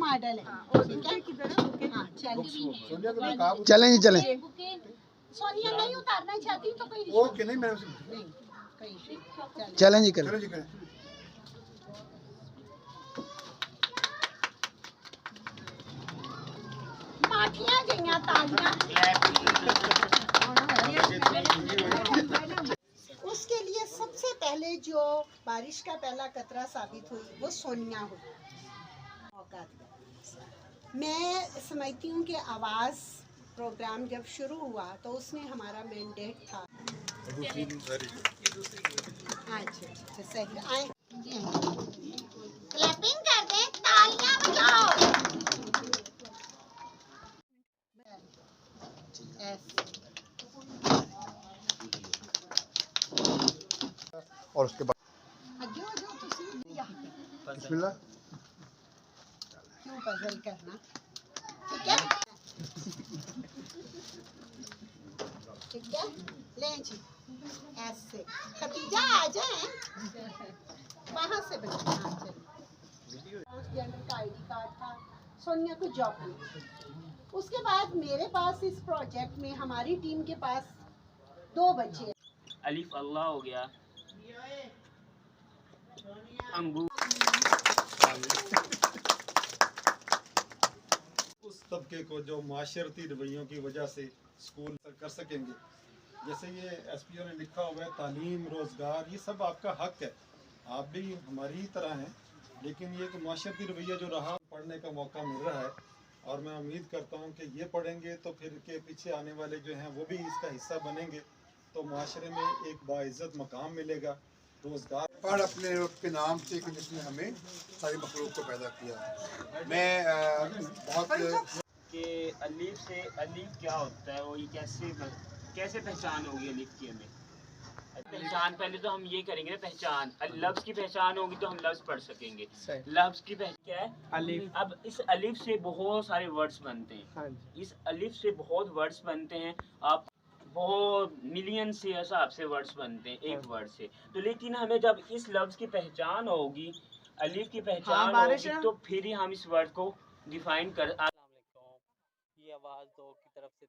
Model है। चलें जी चलें। सोनिया नहीं उतारना चाहती तो कोई ओके नहीं मैं चलें जी करें। चलो जी करें। माठियां गईयां तालियां। उसके लिए सबसे पहले जो बारिश का पहला कतरा साबित हुई वो सोनिया हुई। मौका दिया। मैं समझती हूँ कि आवाज़ प्रोग्राम जब शुरू हुआ तो उसमें हमारा मैंडेट था। अच्छा सही आए क्लैपिंग कर दें, तालियां बजाओ। और उसके बाद जो बिस्मिल्लाह। क्यों पजल करना, ठीक है ठीक है। लें जी ऐसे खतीजा आ जाए वहाँ से बच्चे। हाँ चलिए। ट्रांसजेंडर का आईडी कार्ड था, सोनिया को जॉब मिली। उसके बाद मेरे पास इस प्रोजेक्ट में हमारी टीम के पास 2 बच्चे हैं। अलिफ अल्लाह हो गया, अंगूर। उस तबके को जो माशरती रवैयों की वजह से स्कूल कर सकेंगे। जैसे ये एसपीओ ने लिखा हुआ है, तालीम, रोज़गार, ये सब आपका हक है, आप भी हमारी ही तरह हैं। लेकिन ये एक माशरती रवैया जो रहा, पढ़ने का मौका मिल रहा है और मैं उम्मीद करता हूँ कि ये पढ़ेंगे तो फिर के पीछे आने वाले जो हैं वो भी इसका हिस्सा बनेंगे, तो माशरे में एक बाइज़्ज़त मकाम मिलेगा, रोज़गार। पढ़ अपने रब के नाम से कि जिसने हमें सारी मखलूक को पैदा किया। मैं बहुत कि अलिफ से अलिफ क्या होता है, वो ये कैसे पहचान होगी अलिफ की हमें? पहचान पहले तो हम ये करेंगे ना, पहचान लफ्ज़ की पहचान होगी तो हम लफ्ज़ पढ़ सकेंगे। लफ्ज़ की पहचान क्या है? अलिफ। अब इस अलिफ से बहुत सारे वर्ड्स बनते हैं। इस अलिफ से बहुत वर्ड्स बनते हैं, आप बहुत मिलियन से हिसाब से वर्ड्स बनते हैं एक वर्ड से। तो लेकिन हमें जब इस लफ्ज़ की पहचान होगी, अलिफ की पहचान होगी, तो फिर ही हम इस वर्ड को डिफाइन कर। ये आवाज़ दो की तरफ से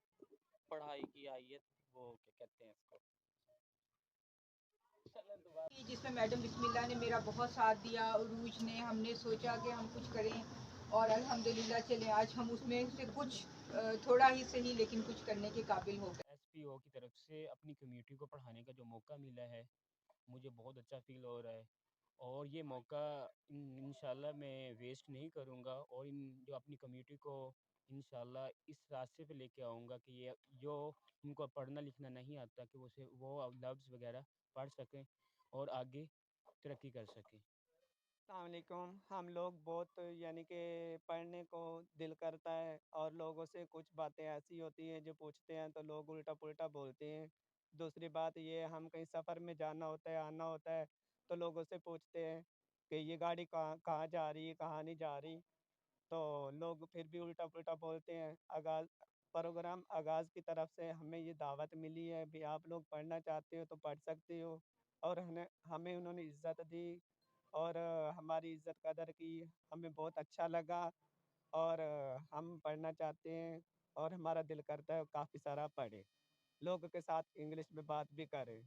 पढ़ाई की आयत, वो क्या कहते हैं इसको, जिसमें मैडम बिस्मिल्लाह ने मेरा बहुत साथ दिया। उरूज ने, हमने सोचा कि हम कुछ करें और अल्हम्दुलिल्लाह चले आज हम उसमें से कुछ थोड़ा ही सही लेकिन कुछ करने के काबिल हो गए। एसपीओ की तरफ से अपनी कम्युनिटी को पढ़ाने का जो मौका मिला है, मुझे बहुत अच्छा फील हो रहा है और ये मौका इंशाल्लाह मैं वेस्ट नहीं करूँगा और इन जो अपनी कम्युनिटी को इंशाल्लाह इस रास्ते पे लेके आऊँगा कि ये जो उनको पढ़ना लिखना नहीं आता कि वो लफ्ज़ वगैरह पढ़ सकें और आगे तरक्की कर सकें। अस्सलाम वालेकुम। हम लोग बहुत यानी कि पढ़ने को दिल करता है और लोगों से कुछ बातें ऐसी होती हैं जो पूछते हैं तो लोग उल्टा पुल्टा बोलते हैं। दूसरी बात ये, हम कहीं सफ़र में जाना होता है, आना होता है, तो लोगों से पूछते हैं कि ये गाड़ी कहाँ कहाँ जा रही है, कहाँ नहीं जा रही, तो लोग फिर भी उल्टा पुल्टा बोलते हैं। प्रोग्राम आगाज़ की तरफ से हमें ये दावत मिली है भी आप लोग पढ़ना चाहते हो तो पढ़ सकते हो और हमें हमें उन्होंने इज़्ज़त दी और हमारी इज़्ज़त कदर की, हमें बहुत अच्छा लगा और हम पढ़ना चाहते हैं और हमारा दिल करता है काफ़ी सारा पढ़े, लोगों के साथ इंग्लिश में बात भी करें।